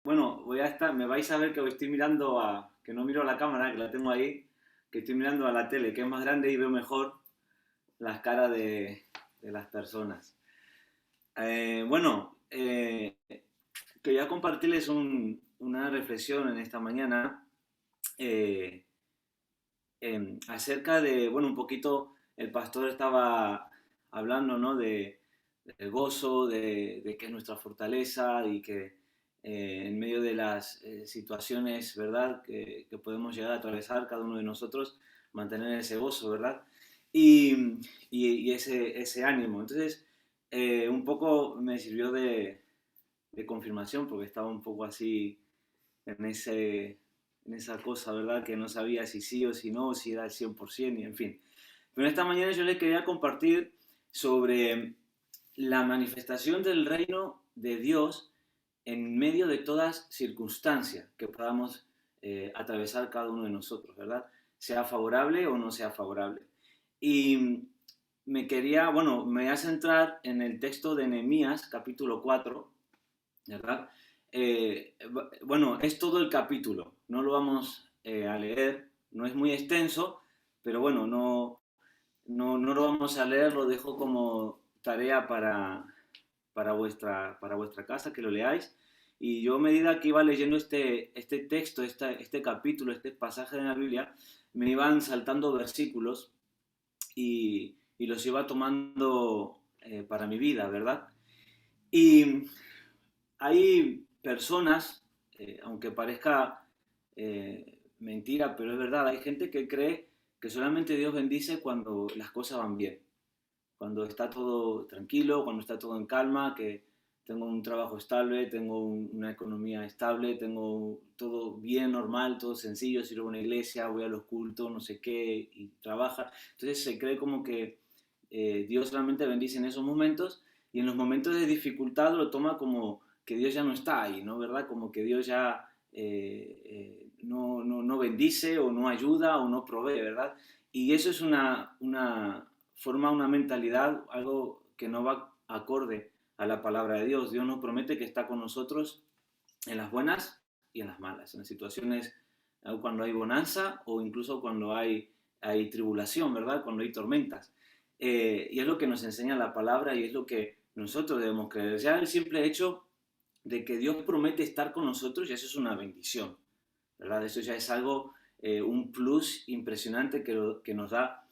Bueno, me vais a ver que estoy mirando que no miro a la cámara, que la tengo ahí, que estoy mirando a la tele, que es más grande y veo mejor las caras de las personas. Bueno, quería compartirles una reflexión en esta mañana eh, acerca de, bueno, un poquito, el pastor estaba hablando, ¿no? Del gozo, de que es nuestra fortaleza y que en medio de las situaciones, ¿verdad? Que podemos llegar a atravesar cada uno de nosotros, mantener ese gozo, ¿verdad? Y, y ese ánimo. Entonces, un poco me sirvió de confirmación porque estaba un poco así en en esa cosa, ¿verdad? Que no sabía si sí o si no, si era el 100% y en fin. Pero esta mañana yo les quería compartir sobre la manifestación del reino de Dios en medio de todas circunstancias que podamos atravesar cada uno de nosotros, ¿verdad? Sea favorable o no sea favorable. Y me voy a centrar en el texto de Nehemías, capítulo 4, ¿verdad? Bueno, es todo el capítulo, no lo vamos a leer, no es muy extenso, pero bueno, no lo vamos a leer, lo dejo como tarea para vuestra casa, que lo leáis. Y yo a medida que iba leyendo este texto, este capítulo, este pasaje de la Biblia, me iban saltando versículos y los iba tomando para mi vida, ¿verdad? Y hay personas, aunque parezca mentira, pero es verdad, hay gente que cree que solamente Dios bendice cuando las cosas van bien, cuando está todo tranquilo, cuando está todo en calma, que tengo un trabajo estable, tengo una economía estable, tengo todo bien, normal, todo sencillo, sirvo en una iglesia, voy a los cultos, no sé qué, y trabaja. Entonces se cree como que Dios solamente bendice en esos momentos y en los momentos de dificultad lo toma como que Dios ya no está ahí, ¿no? ¿Verdad? Como que Dios ya no bendice o no ayuda o no provee, ¿verdad? Y eso es una forma, una mentalidad, algo que no va acorde a la palabra de Dios. Dios nos promete que está con nosotros en las buenas y en las malas, en las situaciones cuando hay bonanza o incluso cuando hay tribulación, ¿verdad? Cuando hay tormentas. Y es lo que nos enseña la palabra y es lo que nosotros debemos creer. Ya el simple hecho de que Dios promete estar con nosotros, y eso es una bendición, ¿verdad? Eso ya es algo, un plus impresionante que nos da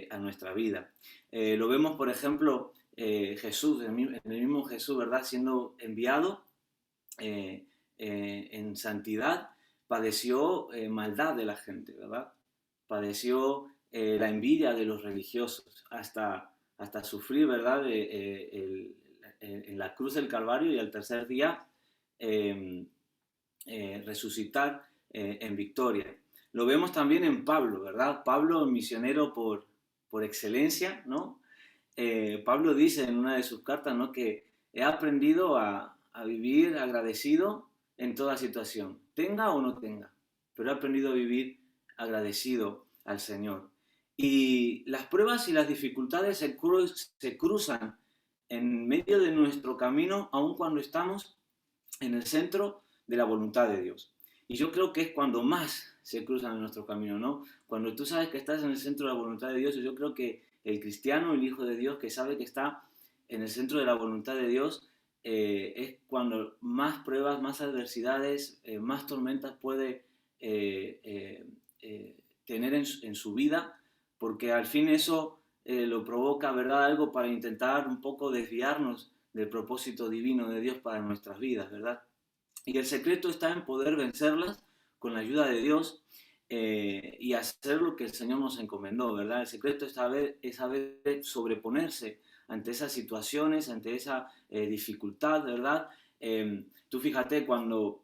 a nuestra vida. Lo vemos, por ejemplo, Jesús, en el mismo Jesús, ¿verdad? Siendo enviado eh, en santidad, padeció maldad de la gente, ¿verdad? Padeció la envidia de los religiosos, hasta sufrir, ¿verdad? En la cruz del Calvario y al tercer día eh, resucitar en victoria. Lo vemos también en Pablo, ¿verdad? Pablo, misionero por excelencia, ¿no? Pablo dice en una de sus cartas, ¿no? Que he aprendido a vivir agradecido en toda situación, tenga o no tenga, pero he aprendido a vivir agradecido al Señor. Y las pruebas y las dificultades se cruzan en medio de nuestro camino, aun cuando estamos en el centro de la voluntad de Dios. Y yo creo que es cuando más se cruzan en nuestro camino, ¿no? Cuando tú sabes que estás en el centro de la voluntad de Dios, yo creo que el cristiano, el hijo de Dios, que sabe que está en el centro de la voluntad de Dios, es cuando más pruebas, más adversidades, más tormentas puede tener en su vida, porque al fin eso lo provoca, ¿verdad? Algo para intentar un poco desviarnos del propósito divino de Dios para nuestras vidas, ¿verdad? Y el secreto está en poder vencerlas con la ayuda de Dios y hacer lo que el Señor nos encomendó, ¿verdad? El secreto es saber sobreponerse ante esas situaciones, ante esa dificultad, ¿verdad? Tú fíjate cuando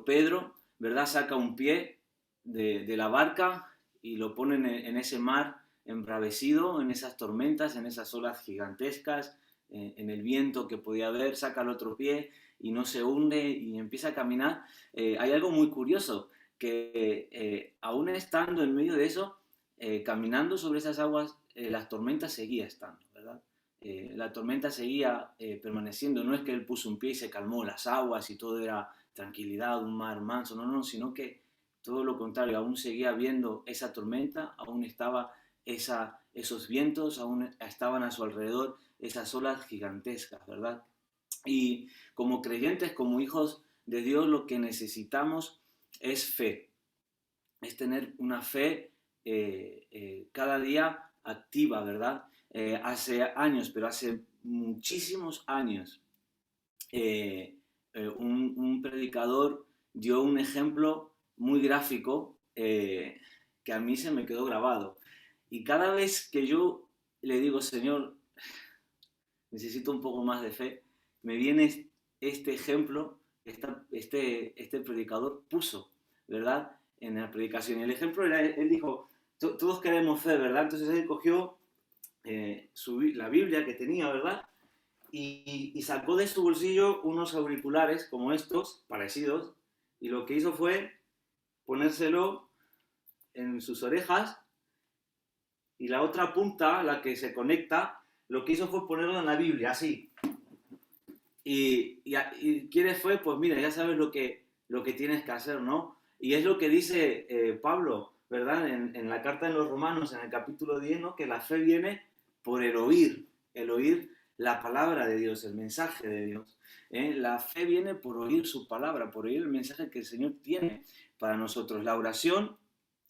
Pedro, ¿verdad? Saca un pie de la barca y lo pone en ese mar embravecido, en esas tormentas, en esas olas gigantescas, en el viento que podía haber, saca el otro pie y no se hunde y empieza a caminar. Hay algo muy curioso, que aún estando en medio de eso, caminando sobre esas aguas, las tormentas seguía estando, ¿verdad? La tormenta seguía permaneciendo, no es que él puso un pie y se calmó las aguas y todo era tranquilidad, un mar manso, no, no, sino que todo lo contrario, aún seguía viendo esa tormenta, aún estaba esos vientos, aún estaban a su alrededor esas olas gigantescas, ¿verdad? Y como creyentes, como hijos de Dios, lo que necesitamos es fe, es tener una fe cada día activa, ¿verdad? Hace años, pero hace muchísimos años, un predicador dio un ejemplo muy gráfico que a mí se me quedó grabado. Y cada vez que yo le digo, Señor, necesito un poco más de fe, me viene este ejemplo, este predicador puso, ¿verdad? En la predicación. Y el ejemplo era, él dijo, todos queremos fe, ¿verdad? Entonces él cogió la Biblia que tenía, ¿verdad? Y sacó de su bolsillo unos auriculares como estos, parecidos, y lo que hizo fue ponérselo en sus orejas y la otra punta, la que se conecta, lo que hizo fue ponerlo en la Biblia, así. Y quiere fue, pues mira, ya sabes lo que tienes que hacer, ¿no? Y es lo que dice Pablo, ¿verdad? En la carta de los Romanos, en el capítulo 10, ¿no? Que la fe viene por el oír la palabra de Dios, el mensaje de Dios. La fe viene por oír su palabra, por oír el mensaje que el Señor tiene para nosotros. La oración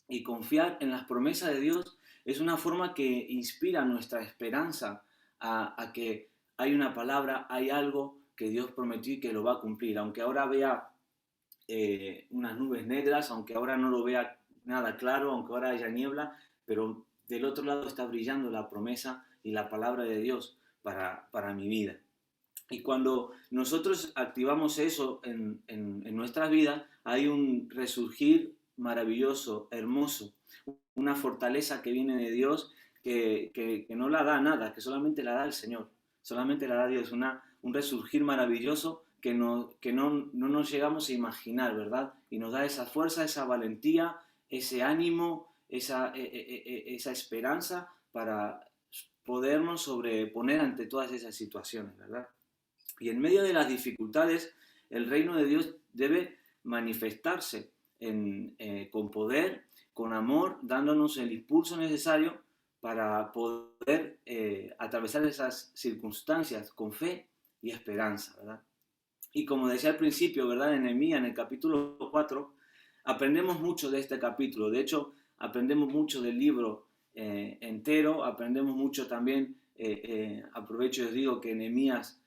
y confiar en las promesas de Dios es una forma que inspira nuestra esperanza a que hay una palabra, hay algo que Dios prometió y que lo va a cumplir. Aunque ahora vea unas nubes negras, aunque ahora no lo vea nada claro, aunque ahora haya niebla, pero del otro lado está brillando la promesa y la palabra de Dios para mi vida. Y cuando nosotros activamos eso en nuestras vidas, hay un resurgir maravilloso, hermoso, una fortaleza que viene de Dios que no la da nada, que solamente la da el Señor, solamente la da Dios, un resurgir maravilloso que no nos llegamos a imaginar, ¿verdad? Y nos da esa fuerza, esa valentía, ese ánimo, esa esperanza para podernos sobreponer ante todas esas situaciones, ¿verdad? Y en medio de las dificultades, el reino de Dios debe manifestarse con poder, con amor, dándonos el impulso necesario para poder atravesar esas circunstancias con fe y esperanza, ¿verdad? Y como decía al principio, ¿verdad? En Nehemías, en el capítulo 4, aprendemos mucho de este capítulo. De hecho, aprendemos mucho del libro entero, aprendemos mucho también, aprovecho y os digo que Nehemías,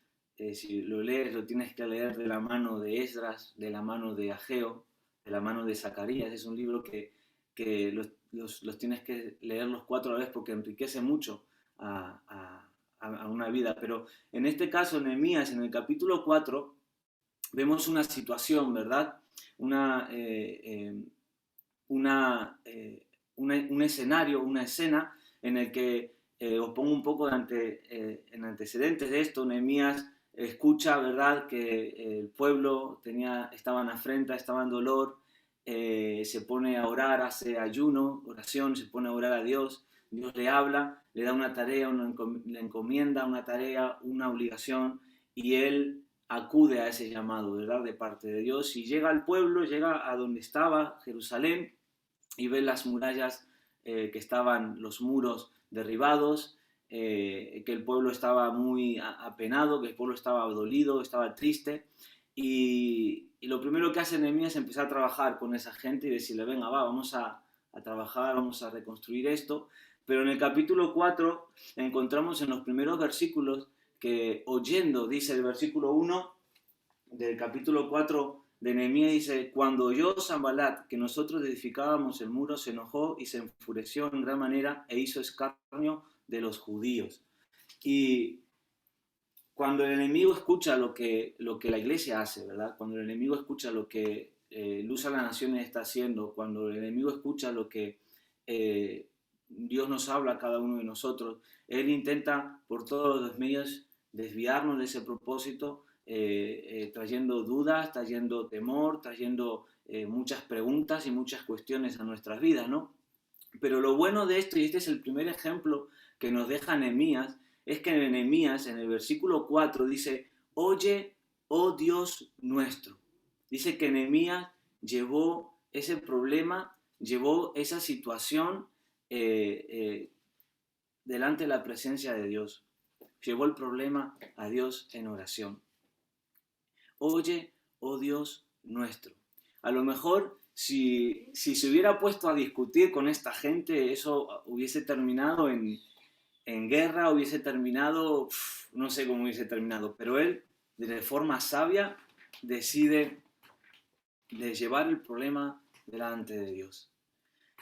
si lo lees, lo tienes que leer de la mano de Esdras, de la mano de Ageo, de la mano de Zacarías. Es un libro que los tienes que leer los 4 a la vez porque enriquece mucho a una vida. Pero en este caso, Nehemías, en el capítulo 4, vemos una situación, ¿verdad? Una, un escenario, una escena en el que os pongo un poco en antecedentes de esto. Nehemías escucha, ¿verdad?, que el pueblo estaba en afrenta, estaba en dolor, se pone a orar, hace ayuno, oración, se pone a orar a Dios, Dios le habla, le da una tarea, le encomienda una tarea, una obligación, y él acude a ese llamado, ¿verdad?, de parte de Dios, y llega al pueblo, llega a donde estaba Jerusalén, y ve las murallas, que estaban los muros derribados, que el pueblo estaba muy apenado, que el pueblo estaba dolido, estaba triste, y lo primero que hace Nehemías es empezar a trabajar con esa gente y decirle, venga, vamos a trabajar, vamos a reconstruir esto. Pero en el capítulo 4 encontramos en los primeros versículos que oyendo, dice el versículo 1 del capítulo 4 de Nehemías, dice, cuando oyó Sanbalat que nosotros edificábamos el muro, se enojó y se enfureció en gran manera e hizo escarnio de los judíos. Y cuando el enemigo escucha lo que la iglesia hace, ¿verdad? Cuando el enemigo escucha lo que Luz a las Naciones está haciendo, cuando el enemigo escucha lo que Dios nos habla a cada uno de nosotros, él intenta por todos los medios desviarnos de ese propósito, trayendo dudas, trayendo temor, trayendo muchas preguntas y muchas cuestiones a nuestras vidas, ¿no? Pero lo bueno de esto, y este es el primer ejemplo que nos deja Nehemías, es que en Nehemías, en el versículo 4, dice, oye, oh Dios nuestro. Dice que Nehemías llevó ese problema, llevó esa situación delante de la presencia de Dios. Llevó el problema a Dios en oración. Oye, oh Dios nuestro. A lo mejor si se hubiera puesto a discutir con esta gente, eso hubiese terminado en guerra, hubiese terminado, no sé cómo hubiese terminado, pero él de forma sabia decide de llevar el problema delante de Dios.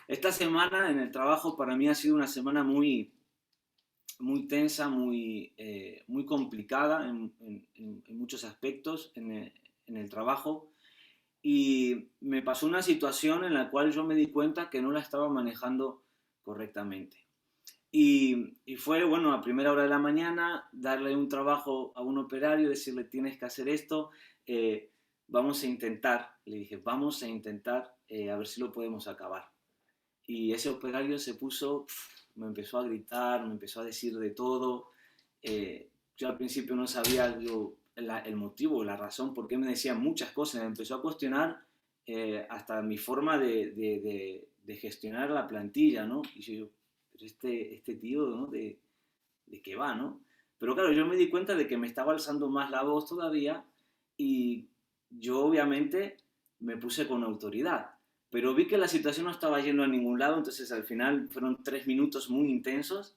Esta semana en el trabajo para mí ha sido una semana muy tensa, muy complicada en muchos aspectos en el trabajo, y me pasó una situación en la cual yo me di cuenta que no la estaba manejando correctamente. Y fue, bueno, a primera hora de la mañana, darle un trabajo a un operario, decirle, tienes que hacer esto, vamos a intentar, le dije, vamos a intentar a ver si lo podemos acabar. Y ese operario se puso, me empezó a gritar, me empezó a decir de todo. Yo al principio no sabía el motivo, la razón por qué me decía muchas cosas. Me empezó a cuestionar hasta mi forma de gestionar la plantilla, ¿no? Y yo, pero este tío, ¿no? ¿De qué va, no? Pero claro, yo me di cuenta de que me estaba alzando más la voz todavía, y yo obviamente me puse con autoridad. Pero vi que la situación no estaba yendo a ningún lado, entonces al final fueron 3 minutos muy intensos.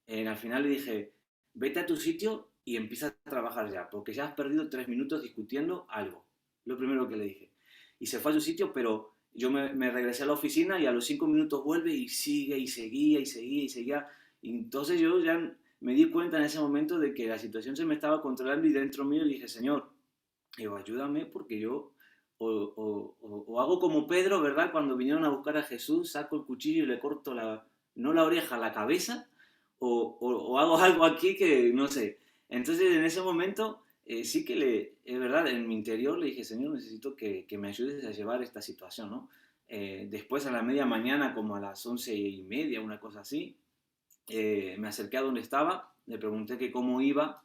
Al final le dije, vete a tu sitio y empieza a trabajar ya, porque ya has perdido 3 minutos discutiendo algo. Lo primero que le dije. Y se fue a su sitio, pero yo me regresé a la oficina y a los 5 minutos vuelve y sigue y seguía y seguía y seguía. Y entonces yo ya me di cuenta en ese momento de que la situación se me estaba controlando, y dentro mío dije, Señor, digo, ayúdame, porque yo o hago como Pedro, ¿verdad? Cuando vinieron a buscar a Jesús, saco el cuchillo y le corto no la oreja, la cabeza, o hago algo aquí que no sé. Entonces en ese momento sí que es verdad, en mi interior le dije, Señor, necesito que me ayudes a llevar esta situación, ¿no? Después a la media mañana, como a las 11:30, una cosa así, me acerqué a donde estaba, le pregunté que cómo iba,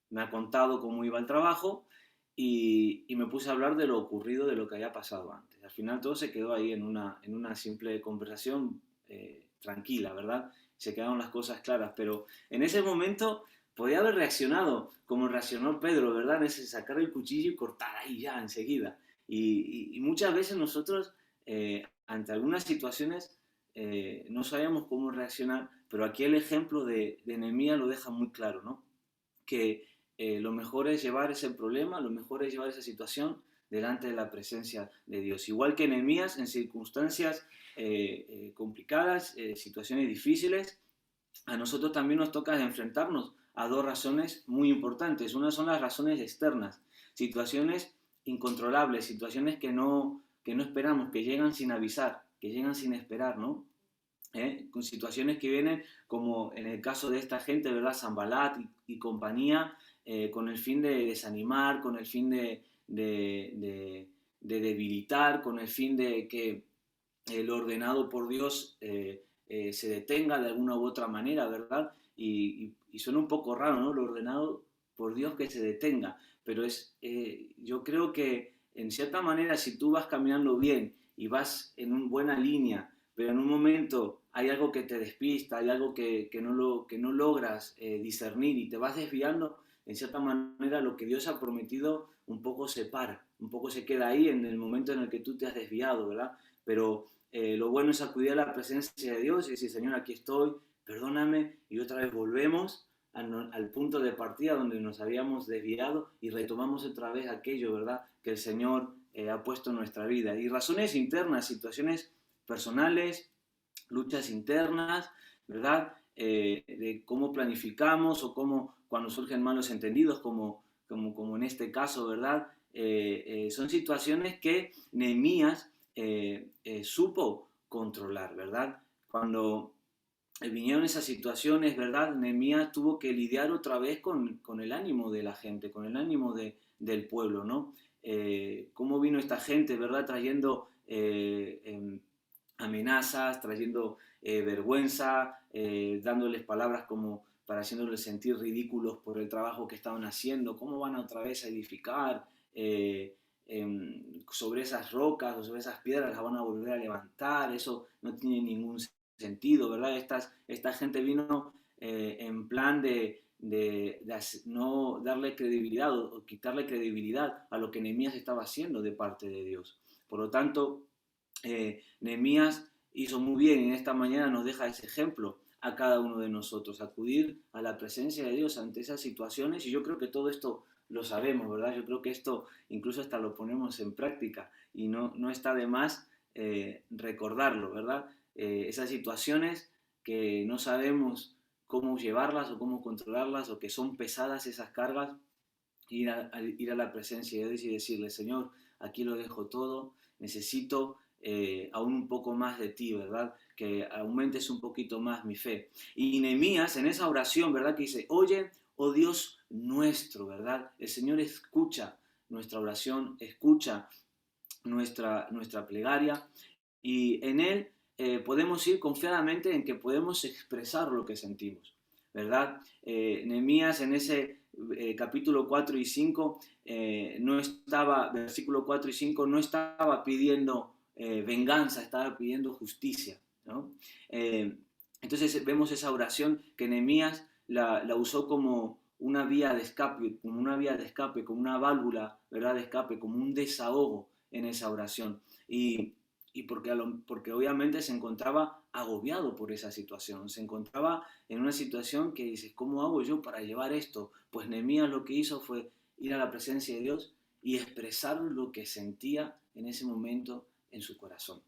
me ha contado cómo iba el trabajo, y me puse a hablar de lo ocurrido, de lo que había pasado antes. Al final todo se quedó ahí en una simple conversación tranquila, ¿verdad? Se quedaron las cosas claras, pero en ese momento podía haber reaccionado como reaccionó Pedro, ¿verdad? En ese sacar el cuchillo y cortar ahí ya enseguida. Y muchas veces nosotros, ante algunas situaciones, no sabíamos cómo reaccionar, pero aquí el ejemplo de Nehemías lo deja muy claro, ¿no? Que lo mejor es llevar ese problema, lo mejor es llevar esa situación delante de la presencia de Dios. Igual que Nehemías, en circunstancias complicadas, situaciones difíciles, a nosotros también nos toca enfrentarnos a dos razones muy importantes. Una son las razones externas, situaciones incontrolables, situaciones que no esperamos, que llegan sin avisar, que llegan sin esperar, ¿no? Con situaciones que vienen, como en el caso de esta gente, ¿verdad? Sanbalat y compañía, con el fin de desanimar, con el fin de debilitar, con el fin de que lo ordenado por Dios se detenga de alguna u otra manera, ¿verdad? Y suena un poco raro, ¿no? Lo ordenado por Dios que se detenga, pero yo creo que en cierta manera, si tú vas caminando bien y vas en una buena línea, pero en un momento hay algo que te despista, hay algo que no logras discernir y te vas desviando, en cierta manera lo que Dios ha prometido un poco se para, un poco se queda ahí en el momento en el que tú te has desviado, ¿verdad? Pero lo bueno es acudir a la presencia de Dios y decir, Señor, aquí estoy, perdóname, y otra vez volvemos al punto de partida donde nos habíamos desviado y retomamos otra vez aquello, ¿verdad?, que el Señor ha puesto en nuestra vida. Y razones internas, situaciones personales, luchas internas, ¿verdad?, de cómo planificamos o cómo cuando surgen malos entendidos, como en este caso, ¿verdad? Son situaciones que Nehemías supo controlar, ¿verdad? Cuando vinieron esas situaciones, ¿verdad? Nehemías tuvo que lidiar otra vez con el ánimo de la gente, con el ánimo del pueblo, ¿no? Cómo vino esta gente, ¿verdad? Trayendo amenazas, trayendo vergüenza, dándoles palabras como para haciéndoles sentir ridículos por el trabajo que estaban haciendo, cómo van otra vez a edificar, sobre esas rocas o sobre esas piedras las van a volver a levantar, eso no tiene ningún sentido, ¿verdad? Esta gente vino en plan de no darle credibilidad o quitarle credibilidad a lo que Nehemías estaba haciendo de parte de Dios. Por lo tanto, Nehemías hizo muy bien y en esta mañana nos deja ese ejemplo a cada uno de nosotros, acudir a la presencia de Dios ante esas situaciones, y yo creo que todo esto lo sabemos, ¿verdad? Yo creo que esto incluso hasta lo ponemos en práctica y no está de más recordarlo, ¿verdad? Esas situaciones que no sabemos cómo llevarlas o cómo controlarlas, o que son pesadas esas cargas, ir a la presencia de Dios y decirle, Señor, aquí lo dejo todo, necesito aún un poco más de ti, ¿verdad? Que aumentes un poquito más mi fe. Y Nehemías en esa oración, ¿verdad? Que dice, oye, oh Dios nuestro, ¿verdad? El Señor escucha nuestra oración, escucha nuestra plegaria, y en Él podemos ir confiadamente en que podemos expresar lo que sentimos, ¿verdad? Nehemías en ese capítulo 4 y 5 no estaba, versículo 4 y 5, no estaba pidiendo venganza, estaba pidiendo justicia, ¿no? Entonces vemos esa oración que Nehemías la usó como una vía de escape, como una válvula, ¿verdad? De escape, como un desahogo en esa oración. Y porque obviamente se encontraba agobiado por esa situación, se encontraba en una situación que dices, ¿cómo hago yo para llevar esto? Pues Nehemías lo que hizo fue ir a la presencia de Dios y expresar lo que sentía en ese momento en su corazón.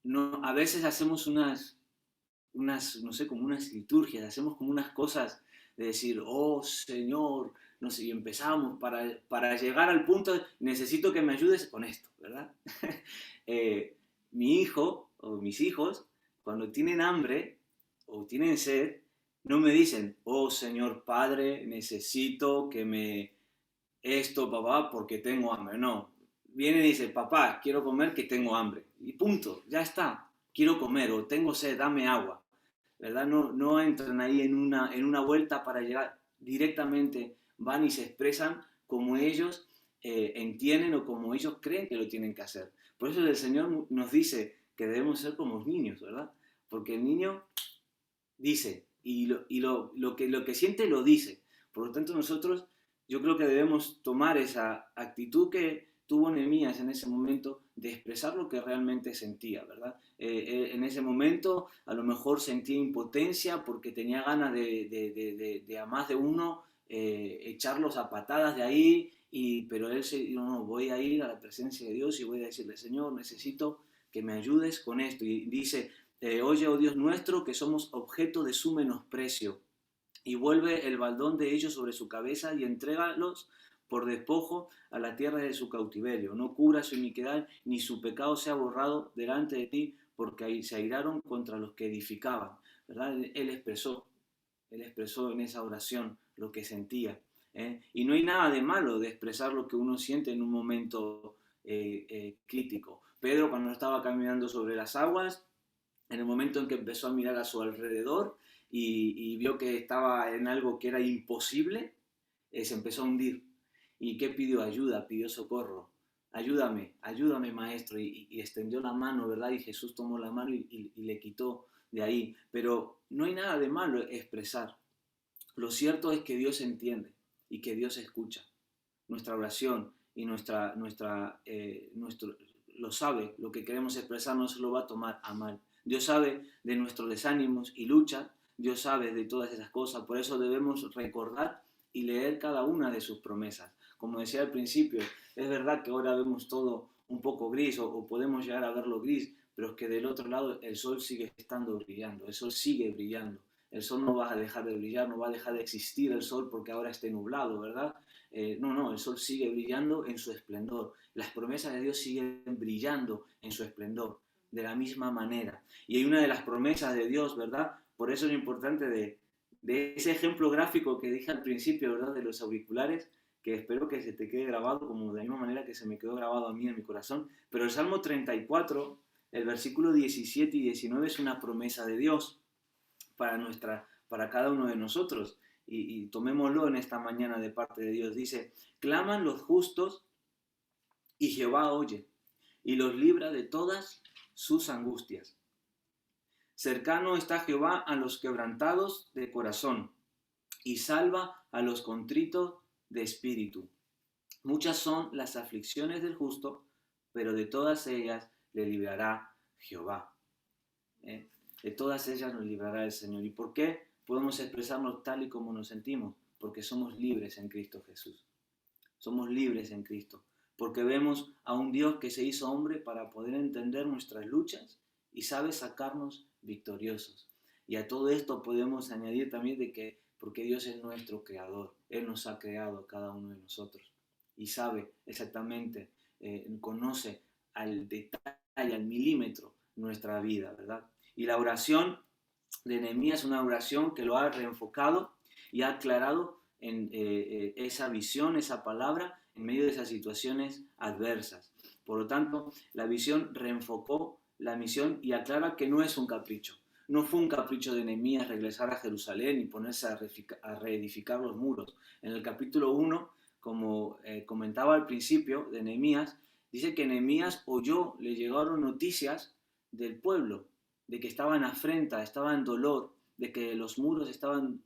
No, a veces hacemos no sé, como unas liturgias, hacemos como unas cosas de decir, oh Señor, no sé, y empezamos para llegar al punto de, necesito que me ayudes con esto, ¿verdad? Mi hijo o mis hijos, cuando tienen hambre o tienen sed, no me dicen, oh Señor Padre, necesito que me esto, papá, porque tengo hambre. No, viene y dice, papá, quiero comer que tengo hambre. Y punto, ya está, quiero comer o tengo sed, dame agua. ¿Verdad? No entran ahí en una vuelta para llegar directamente, van y se expresan como ellos entienden o como ellos creen que lo tienen que hacer. Por eso el Señor nos dice que debemos ser como los niños, ¿verdad? Porque el niño dice y lo que siente lo dice. Por lo tanto, nosotros yo creo que debemos tomar esa actitud que tuvo Nehemías en ese momento de expresar lo que realmente sentía, ¿verdad? En ese momento a lo mejor sentía impotencia porque tenía ganas de a más de uno echarlos a patadas de ahí, pero él se dijo, no, voy a ir a la presencia de Dios y voy a decirle, Señor, necesito que me ayudes con esto. Y dice, oye, oh Dios nuestro, que somos objeto de su menosprecio, y vuelve el baldón de ellos sobre su cabeza y entrégalos por despojo a la tierra de su cautiverio. No cubra su iniquidad, ni su pecado sea borrado delante de ti, porque ahí se airaron contra los que edificaban. ¿Verdad? Él expresó en esa oración lo que sentía. Y no hay nada de malo de expresar lo que uno siente en un momento crítico. Pedro, cuando estaba caminando sobre las aguas, en el momento en que empezó a mirar a su alrededor y vio que estaba en algo que era imposible, se empezó a hundir. ¿Y qué pidió? Ayuda, pidió socorro. Ayúdame, ayúdame, maestro. Y extendió la mano, ¿verdad? Y Jesús tomó la mano y le quitó de ahí. Pero no hay nada de malo expresar. Lo cierto es que Dios entiende y que Dios escucha nuestra oración y lo sabe, lo que queremos expresar no se lo va a tomar a mal. Dios sabe de nuestros desánimos y luchas, Dios sabe de todas esas cosas, por eso debemos recordar y leer cada una de sus promesas. Como decía al principio, es verdad que ahora vemos todo un poco gris o podemos llegar a verlo gris, pero es que del otro lado el sol sigue estando brillando, el sol sigue brillando. El sol no va a dejar de brillar, no va a dejar de existir el sol porque ahora esté nublado, ¿verdad? No, el sol sigue brillando en su esplendor. Las promesas de Dios siguen brillando en su esplendor, de la misma manera. Y hay una de las promesas de Dios, ¿verdad? Por eso es lo importante de ese ejemplo gráfico que dije al principio, ¿verdad? De los auriculares, que espero que se te quede grabado como de la misma manera que se me quedó grabado a mí en mi corazón. Pero el Salmo 34, el versículo 17 y 19 es una promesa de Dios para cada uno de nosotros. y tomémoslo en esta mañana de parte de Dios. Dice, claman los justos y Jehová oye y los libra de todas sus angustias. Cercano está Jehová a los quebrantados de corazón y salva a los contritos de espíritu. Muchas son las aflicciones del justo, pero de todas ellas le librará Jehová. De todas ellas nos librará el Señor. ¿Y por qué podemos expresarnos tal y como nos sentimos? Porque somos libres en Cristo Jesús. Somos libres en Cristo. Porque vemos a un Dios que se hizo hombre para poder entender nuestras luchas y sabe sacarnos victoriosos. Y a todo esto podemos añadir también de que porque Dios es nuestro creador, Él nos ha creado a cada uno de nosotros y sabe exactamente, conoce al detalle, al milímetro nuestra vida, ¿verdad? Y la oración de Nehemías es una oración que lo ha reenfocado y ha aclarado en esa visión, esa palabra, en medio de esas situaciones adversas. Por lo tanto, la visión reenfocó la misión y aclara que no es un capricho. No fue un capricho de Nehemías regresar a Jerusalén y ponerse a reedificar los muros. En el capítulo 1, como comentaba al principio de Nehemías, dice que Nehemías oyó, le llegaron noticias del pueblo, de que estaba en afrenta, estaba en dolor, de que los muros estaban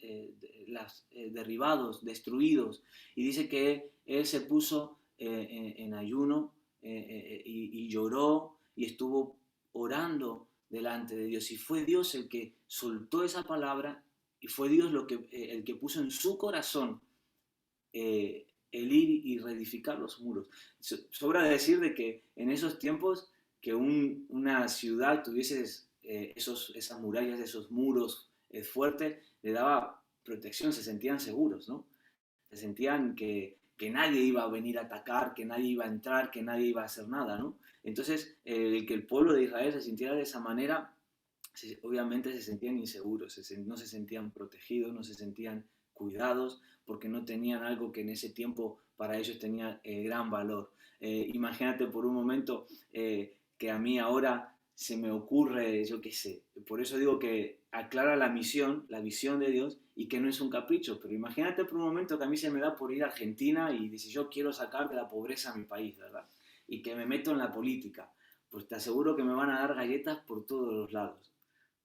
derribados, destruidos. Y dice que él se puso en ayuno y lloró y estuvo orando delante de Dios. Y fue Dios el que soltó esa palabra y fue Dios el que puso en su corazón el ir y reedificar los muros. Sobra decir de que en esos tiempos que una ciudad tuviese esas murallas, esos muros fuertes, le daba protección, se sentían seguros, ¿no? Se sentían que nadie iba a venir a atacar, que nadie iba a entrar, que nadie iba a hacer nada, ¿no? Entonces, que el pueblo de Israel se sintiera de esa manera, obviamente se sentían inseguros, no se sentían protegidos, no se sentían cuidados, porque no tenían algo que en ese tiempo para ellos tenía gran valor. Imagínate por un momento que a mí ahora se me ocurre, yo qué sé, por eso digo que aclara la misión, la visión de Dios y que no es un capricho, pero imagínate por un momento que a mí se me da por ir a Argentina y decir yo quiero sacar de la pobreza a mi país, ¿verdad? Y que me meto en la política, pues te aseguro que me van a dar galletas por todos los lados,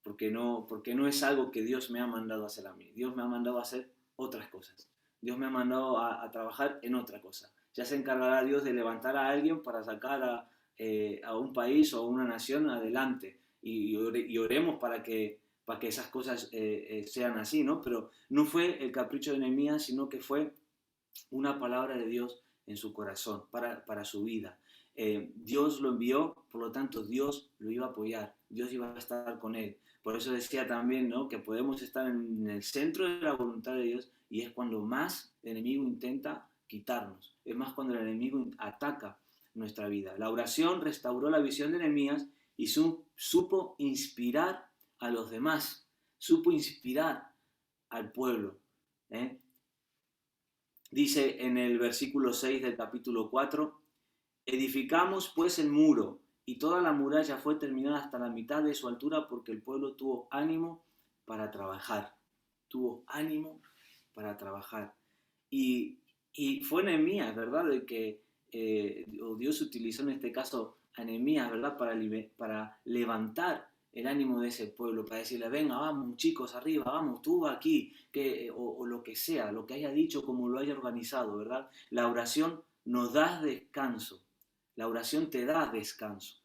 porque no es algo que Dios me ha mandado a hacer a mí, Dios me ha mandado a hacer otras cosas, Dios me ha mandado a trabajar en otra cosa. Ya se encargará Dios de levantar a alguien para sacar a un país o a una nación adelante y oremos para que esas cosas sean así, ¿no? Pero no fue el capricho de Nehemías, sino que fue una palabra de Dios en su corazón, para su vida. Dios lo envió, por lo tanto Dios lo iba a apoyar, Dios iba a estar con él. Por eso decía también, ¿no?, que podemos estar en el centro de la voluntad de Dios y es cuando más el enemigo intenta quitarnos, es más cuando el enemigo ataca nuestra vida. La oración restauró la visión de Nehemías y supo inspirar a los demás, supo inspirar al pueblo. Dice en el versículo 6 del capítulo 4, edificamos pues el muro, y toda la muralla fue terminada hasta la mitad de su altura porque el pueblo tuvo ánimo para trabajar. Tuvo ánimo para trabajar. Y fue Nehemías, ¿verdad? De que Dios utilizó en este caso a Nehemías, ¿verdad? Para levantar el ánimo de ese pueblo, para decirle, venga, vamos chicos, arriba, vamos, tú aquí, o lo que sea, lo que haya dicho, como lo haya organizado, ¿verdad? La oración nos da descanso, la oración te da descanso.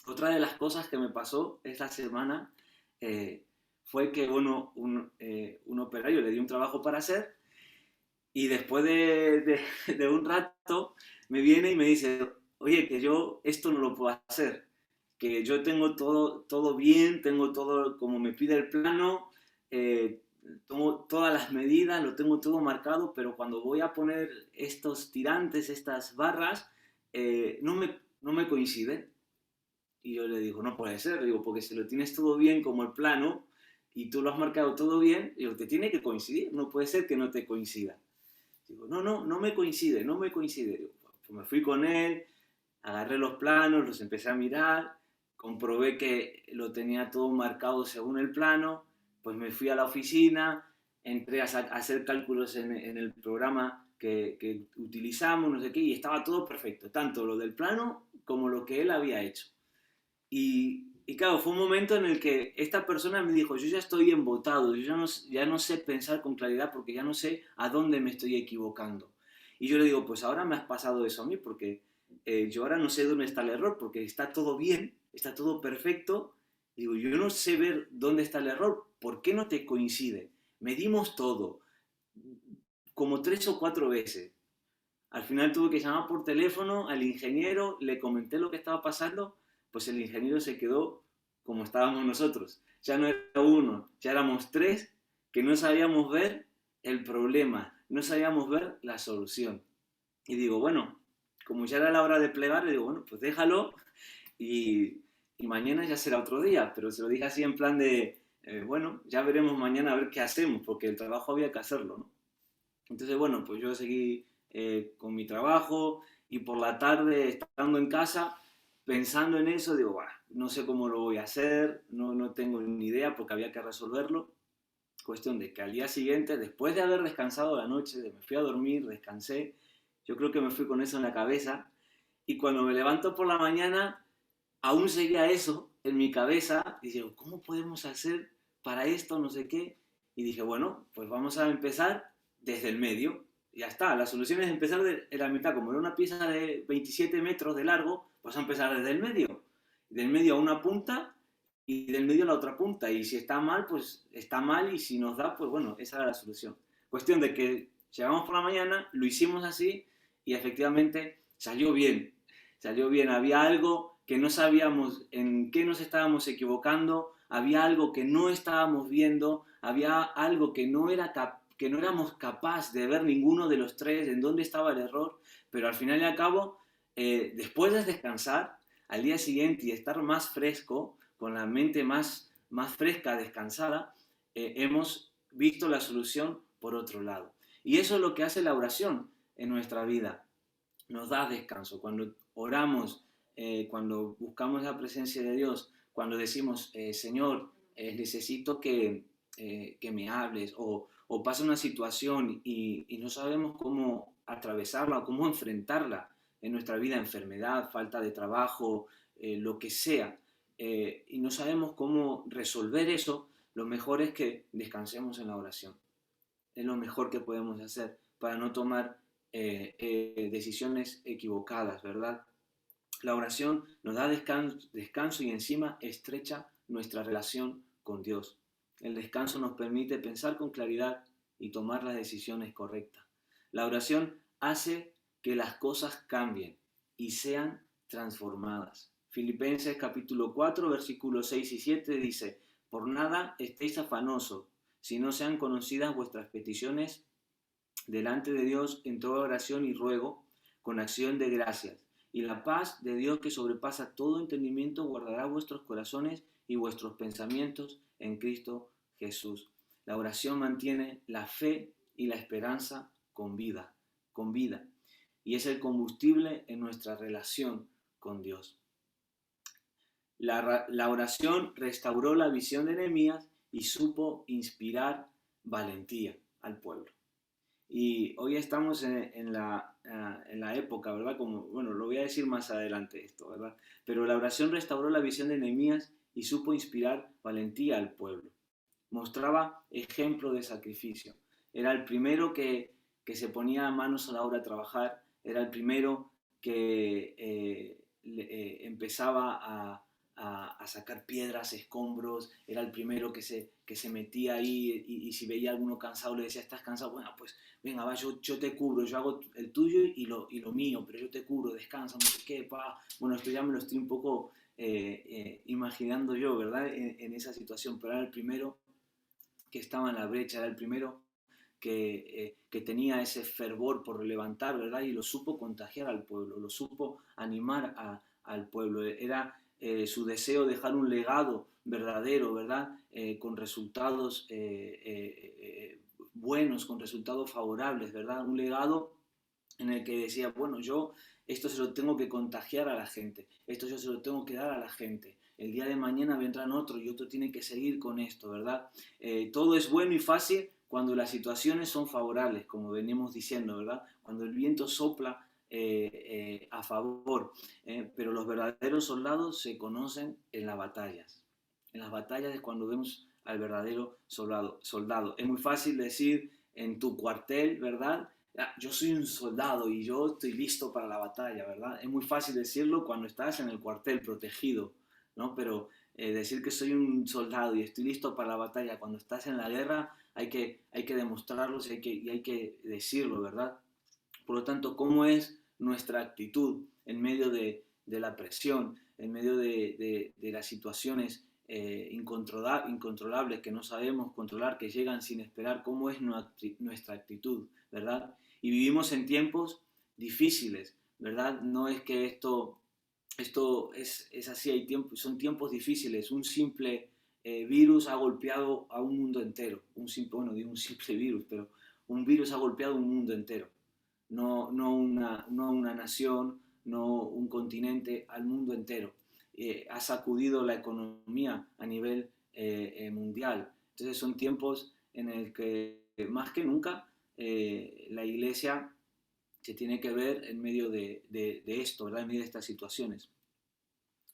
Otra de las cosas que me pasó esta semana fue que un operario le dio un trabajo para hacer y después de un rato me viene y me dice, oye, que yo esto no lo puedo hacer, que yo tengo todo bien, tengo todo como me pide el plano, tomo todas las medidas, lo tengo todo marcado, pero cuando voy a poner estos tirantes, estas barras, no me coinciden. Y yo le digo, no puede ser, digo, porque si lo tienes todo bien como el plano y tú lo has marcado todo bien, digo, te tiene que coincidir, no puede ser que no te coincida. Digo, no me coincide, no me coincide. Digo, pues me fui con él, agarré los planos, los empecé a mirar, comprobé que lo tenía todo marcado según el plano, pues me fui a la oficina, entré a hacer cálculos en el programa que utilizamos, no sé qué, y estaba todo perfecto, tanto lo del plano como lo que él había hecho. Y claro, fue un momento en el que esta persona me dijo, yo ya estoy embotado, yo ya no sé pensar con claridad porque ya no sé a dónde me estoy equivocando. Y yo le digo, pues ahora me has pasado eso a mí porque yo ahora no sé dónde está el error porque está todo bien, está todo perfecto. Digo, yo no sé ver dónde está el error, ¿por qué no te coincide? Medimos todo, como 3 o 4 veces. Al final tuve que llamar por teléfono al ingeniero, le comenté lo que estaba pasando, pues el ingeniero se quedó como estábamos nosotros. Ya no era uno, ya éramos tres que no sabíamos ver el problema, no sabíamos ver la solución. Y digo, bueno, como ya era la hora de plegar, le digo, bueno, pues déjalo y mañana ya será otro día. Pero se lo dije así en plan de, bueno, ya veremos mañana a ver qué hacemos, porque el trabajo había que hacerlo, ¿no? Entonces, bueno, pues yo seguí con mi trabajo y por la tarde, estando en casa, pensando en eso, digo, "Buah, no sé cómo lo voy a hacer, no tengo ni idea porque había que resolverlo. Cuestión de que al día siguiente, después de haber descansado la noche, me fui a dormir, descansé, yo creo que me fui con eso en la cabeza y cuando me levanto por la mañana, aún seguía eso en mi cabeza y digo, ¿cómo podemos hacer para esto? No sé qué. Y dije, bueno, pues vamos a empezar desde el medio. Ya está, la solución es empezar de la mitad. Como era una pieza de 27 metros de largo, pues a empezar desde el medio. Del medio a una punta y del medio a la otra punta. Y si está mal, pues está mal. Y si nos da, pues bueno, esa era la solución. Cuestión de que llegamos por la mañana, lo hicimos así y efectivamente salió bien. Salió bien. Había algo que no sabíamos en qué nos estábamos equivocando, había algo que no estábamos viendo, había algo que no éramos capaz de ver ninguno de los tres, en dónde estaba el error, pero al final y al cabo, después de descansar, al día siguiente y estar más fresco, con la mente más fresca, descansada, hemos visto la solución por otro lado. Y eso es lo que hace la oración en nuestra vida. Nos da descanso. Cuando oramos, cuando buscamos la presencia de Dios, cuando decimos, Señor, necesito que me hables, o pasa una situación y no sabemos cómo atravesarla o cómo enfrentarla en nuestra vida, enfermedad, falta de trabajo, lo que sea, y no sabemos cómo resolver eso, lo mejor es que descansemos en la oración. Es lo mejor que podemos hacer para no tomar decisiones equivocadas, ¿verdad? La oración nos da descanso y encima estrecha nuestra relación con Dios. El descanso nos permite pensar con claridad y tomar las decisiones correctas. La oración hace que las cosas cambien y sean transformadas. Filipenses capítulo 4, versículos 6 y 7 dice, por nada estéis afanosos, si no sean conocidas vuestras peticiones delante de Dios en toda oración y ruego, con acción de gracias. Y la paz de Dios que sobrepasa todo entendimiento guardará vuestros corazones y vuestros pensamientos en Cristo Jesús. La oración mantiene la fe y la esperanza con vida. Y es el combustible en nuestra relación con Dios. La oración restauró la visión de Nehemías y supo inspirar valentía al pueblo. Y hoy estamos en la época, ¿verdad? Como, bueno, lo voy a decir más adelante esto, ¿verdad? Pero la oración restauró la visión de Nehemías y supo inspirar valentía al pueblo. Mostraba ejemplo de sacrificio. Era el primero que se ponía manos a la obra a trabajar, era el primero que empezaba a sacar piedras, escombros, era el primero que se metía ahí y si veía a alguno cansado le decía, ¿estás cansado? Bueno, pues venga, va, yo te cubro, yo hago el tuyo y lo mío, pero yo te cubro, descansa, no sé qué, pa. Bueno, esto ya me lo estoy un poco imaginando yo, ¿verdad? Esa situación, pero era el primero que estaba en la brecha, era el primero que tenía ese fervor por levantar, ¿verdad? Y lo supo contagiar al pueblo, lo supo animar al pueblo. Era su deseo dejar un legado verdadero, ¿verdad? Con resultados buenos, con resultados favorables, ¿verdad? Un legado en el que decía, bueno, yo esto se lo tengo que contagiar a la gente, esto yo se lo tengo que dar a la gente. El día de mañana vendrán otro y otro tiene que seguir con esto, ¿verdad? Todo es bueno y fácil cuando las situaciones son favorables, como venimos diciendo, ¿verdad? Cuando el viento sopla a favor. Pero los verdaderos soldados se conocen en las batallas. En las batallas es cuando vemos al verdadero soldado. Es muy fácil decir en tu cuartel, ¿verdad? Ah, yo soy un soldado y yo estoy listo para la batalla, ¿verdad? Es muy fácil decirlo cuando estás en el cuartel protegido, ¿no? Pero decir que soy un soldado y estoy listo para la batalla cuando estás en la guerra, hay que demostrarlo y hay que decirlo, ¿verdad? Por lo tanto, ¿cómo es nuestra actitud en medio de la presión, en medio de las situaciones incontrolables que no sabemos controlar, que llegan sin esperar? ¿Cómo es nuestra actitud, verdad? Y vivimos en tiempos difíciles, ¿verdad? No es que esto es así, son tiempos difíciles. Un simple virus ha golpeado a un mundo entero. Bueno, digo un simple virus, pero un virus ha golpeado un mundo entero. No una nación, no un continente, al mundo entero. Ha sacudido la economía a nivel mundial. Entonces son tiempos en el que más que nunca la iglesia se tiene que ver en medio de esto, ¿verdad? En medio de estas situaciones.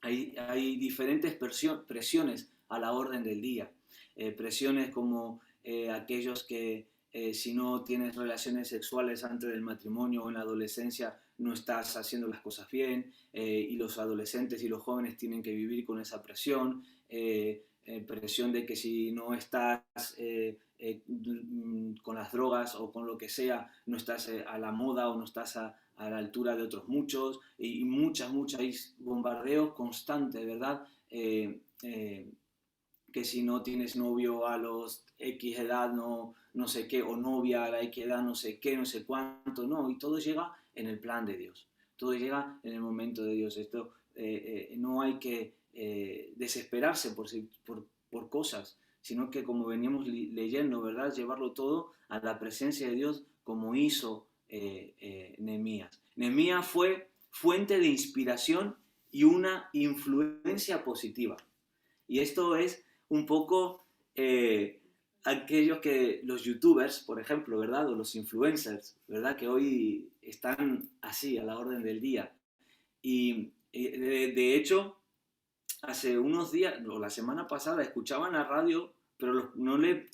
Hay diferentes presiones a la orden del día. Presiones como aquellos que si no tienes relaciones sexuales antes del matrimonio o en la adolescencia no estás haciendo las cosas bien, y los adolescentes y los jóvenes tienen que vivir con esa presión, presión de que si no estás con las drogas o con lo que sea, no estás a la moda o no estás a la altura de otros muchos, y muchas, hay bombardeos constantes, ¿verdad? Que si no tienes novio a los X edad, no sé qué, o novia a la X edad, no sé qué, no sé cuánto, no, y todo llega en el plan de Dios, todo llega en el momento de Dios. Esto no hay que desesperarse por cosas, sino que como veníamos leyendo, ¿verdad? Llevarlo todo a la presencia de Dios como hizo Nehemías. Nehemías fue fuente de inspiración y una influencia positiva. Y esto es un poco aquellos que los youtubers, por ejemplo, ¿verdad? O los influencers, ¿verdad? Que hoy están así, a la orden del día. Y de hecho, hace unos días, o la semana pasada, escuchaba en la radio, pero no le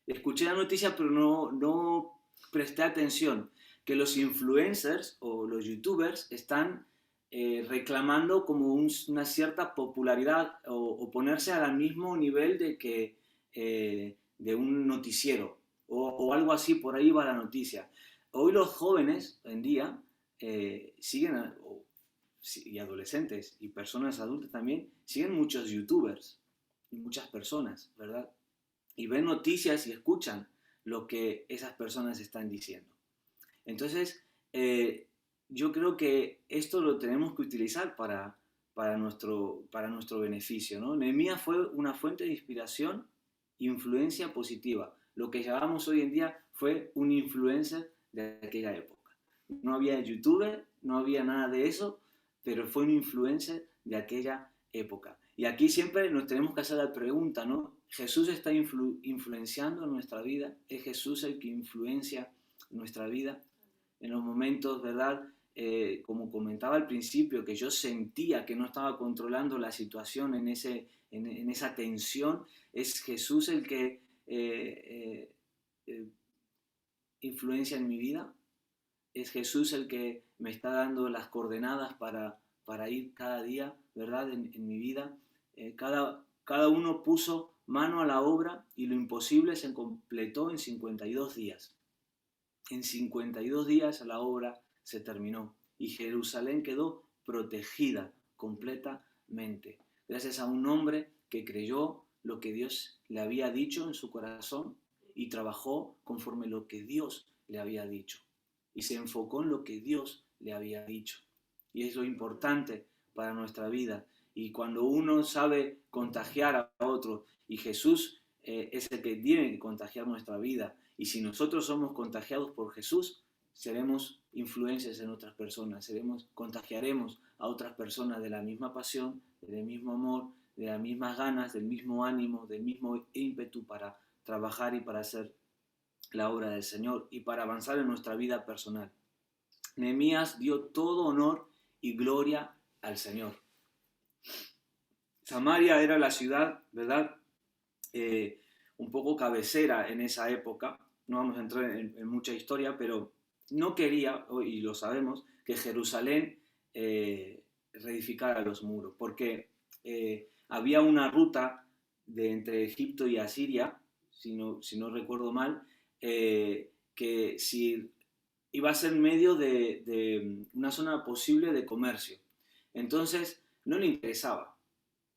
escuché la noticia, pero no presté atención, que los influencers o los youtubers están reclamando como una cierta popularidad o ponerse al mismo nivel de un noticiero o algo así, por ahí va la noticia. Hoy los jóvenes en día siguen, y adolescentes y personas adultas también, siguen muchos youtubers y muchas personas, ¿verdad? Y ven noticias y escuchan lo que esas personas están diciendo. Entonces, yo creo que esto lo tenemos que utilizar para nuestro beneficio, ¿no? Nehemías fue una fuente de inspiración, influencia positiva. Lo que llamamos hoy en día fue un influencer de aquella época. No había youtuber, no había nada de eso, pero fue un influencer de aquella época. Y aquí siempre nos tenemos que hacer la pregunta, ¿no? ¿Jesús está influenciando nuestra vida? ¿Es Jesús el que influencia nuestra vida? En los momentos, ¿verdad? Como comentaba al principio, que yo sentía que no estaba controlando la situación en esa tensión, es Jesús el que influencia en mi vida. Es Jesús el que me está dando las coordenadas para ir cada día, ¿verdad? En mi vida. Cada uno puso mano a la obra y lo imposible se completó en 52 días. En 52 días la obra se terminó y Jerusalén quedó protegida completamente, gracias a un hombre que creyó lo que Dios le había dicho en su corazón y trabajó conforme lo que Dios le había dicho y se enfocó en lo que Dios le había dicho. Y es lo importante para nuestra vida. Y cuando uno sabe contagiar a otro, y Jesús es el que tiene que contagiar nuestra vida, y si nosotros somos contagiados por Jesús, seremos influencias en otras personas, contagiaremos a otras personas de la misma pasión, del mismo amor, de las mismas ganas, del mismo ánimo, del mismo ímpetu para trabajar y para hacer la obra del Señor y para avanzar en nuestra vida personal. Nehemías dio todo honor y gloria al Señor. Samaria era la ciudad, ¿verdad? Un poco cabecera en esa época. No vamos a entrar en mucha historia, pero no quería, y lo sabemos, que Jerusalén reedificara los muros, porque había una ruta entre Egipto y Asiria, si no recuerdo mal, que si iba a ser medio de una zona posible de comercio. Entonces, no le interesaba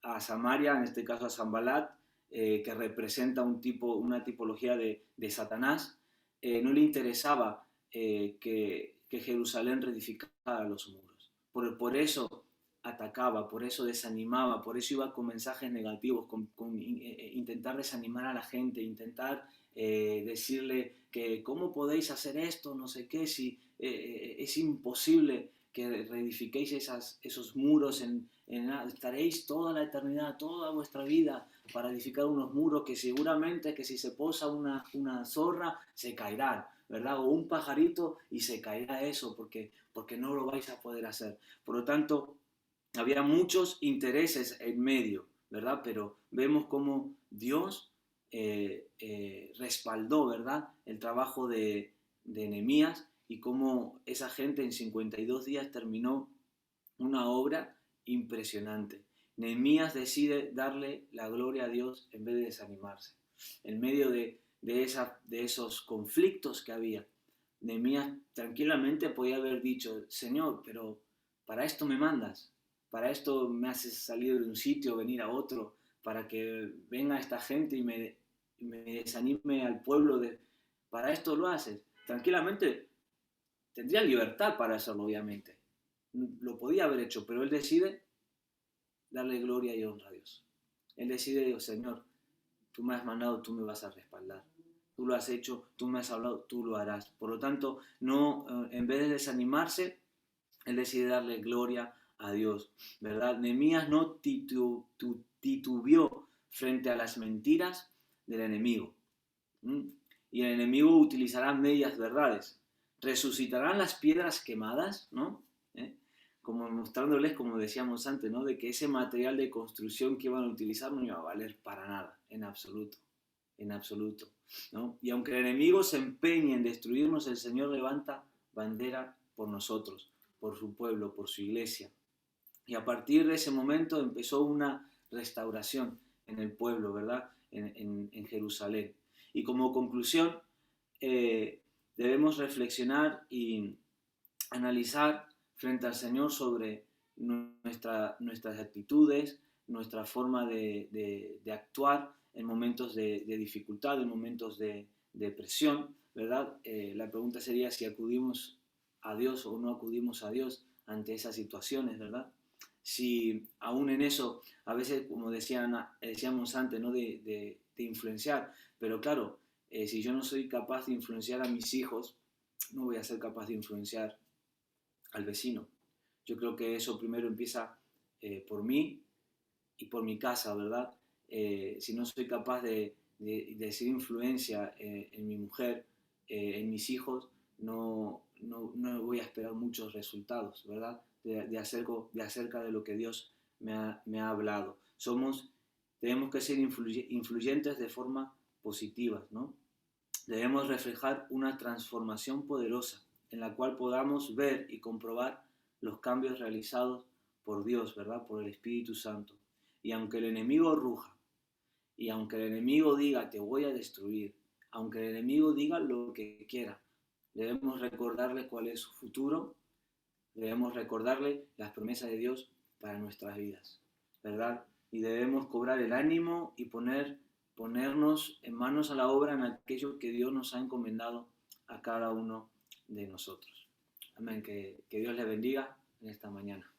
a Samaria, en este caso a Sanbalat, que representa una tipología de Satanás, no le interesaba que Jerusalén reedificara los muros. Por eso atacaba, por eso desanimaba, por eso iba con mensajes negativos, con intentar desanimar a la gente, intentar decirle que cómo podéis hacer esto, no sé qué, si es imposible que reedifiquéis esos muros, estaréis toda la eternidad, toda vuestra vida para edificar unos muros que seguramente que si se posa una zorra se caerá, ¿verdad? O un pajarito y se caerá eso porque no lo vais a poder hacer. Por lo tanto, había muchos intereses en medio, ¿verdad? Pero vemos cómo Dios respaldó, ¿verdad? El trabajo de Nehemías y cómo esa gente en 52 días terminó una obra impresionante. Nehemías decide darle la gloria a Dios en vez de desanimarse. En medio de esos conflictos que había, Nehemías tranquilamente podía haber dicho, Señor, pero para esto me mandas, para esto me haces salir de un sitio, venir a otro, para que venga esta gente y me desanime al pueblo. Para esto lo haces. Tranquilamente tendría libertad para hacerlo, obviamente. Lo podía haber hecho, pero él decide darle gloria y honra a Dios. Él decide, Señor, tú me has mandado, tú me vas a respaldar. Tú lo has hecho, tú me has hablado, tú lo harás. Por lo tanto, no, en vez de desanimarse, él decide darle gloria a Dios, ¿verdad? Nehemías no titubeó frente a las mentiras del enemigo. Y el enemigo utilizará medias verdades. Resucitarán las piedras quemadas, ¿no? Como mostrándoles, como decíamos antes, ¿no? De que ese material de construcción que iban a utilizar no iba a valer para nada, en absoluto, en absoluto, ¿no? Y aunque el enemigo se empeñe en destruirnos, el Señor levanta bandera por nosotros, por su pueblo, por su iglesia. Y a partir de ese momento empezó una restauración en el pueblo, ¿verdad? En Jerusalén. Y como conclusión, debemos reflexionar y analizar frente al Señor sobre nuestras actitudes, nuestra forma de actuar en momentos de dificultad, en momentos de presión, ¿verdad? La pregunta sería si acudimos a Dios o no acudimos a Dios ante esas situaciones, ¿verdad? Si aún en eso, a veces, como decíamos antes, ¿no? de influenciar, pero claro, si yo no soy capaz de influenciar a mis hijos, no voy a ser capaz de influenciar al vecino. Yo creo que eso primero empieza por mí y por mi casa, ¿verdad? Si no soy capaz de ser influencia en mi mujer, en mis hijos, no voy a esperar muchos resultados, ¿verdad? Acerca de lo que Dios me ha hablado. Tenemos que ser influyentes de forma positiva, ¿no? Debemos reflejar una transformación poderosa en la cual podamos ver y comprobar los cambios realizados por Dios, ¿verdad? Por el Espíritu Santo. Y aunque el enemigo ruja, y aunque el enemigo diga te voy a destruir, aunque el enemigo diga lo que quiera, debemos recordarle cuál es su futuro, debemos recordarle las promesas de Dios para nuestras vidas, ¿verdad? Y debemos cobrar el ánimo y ponernos en manos a la obra en aquello que Dios nos ha encomendado a cada uno de nosotros. Amén. Que Dios le bendiga en esta mañana.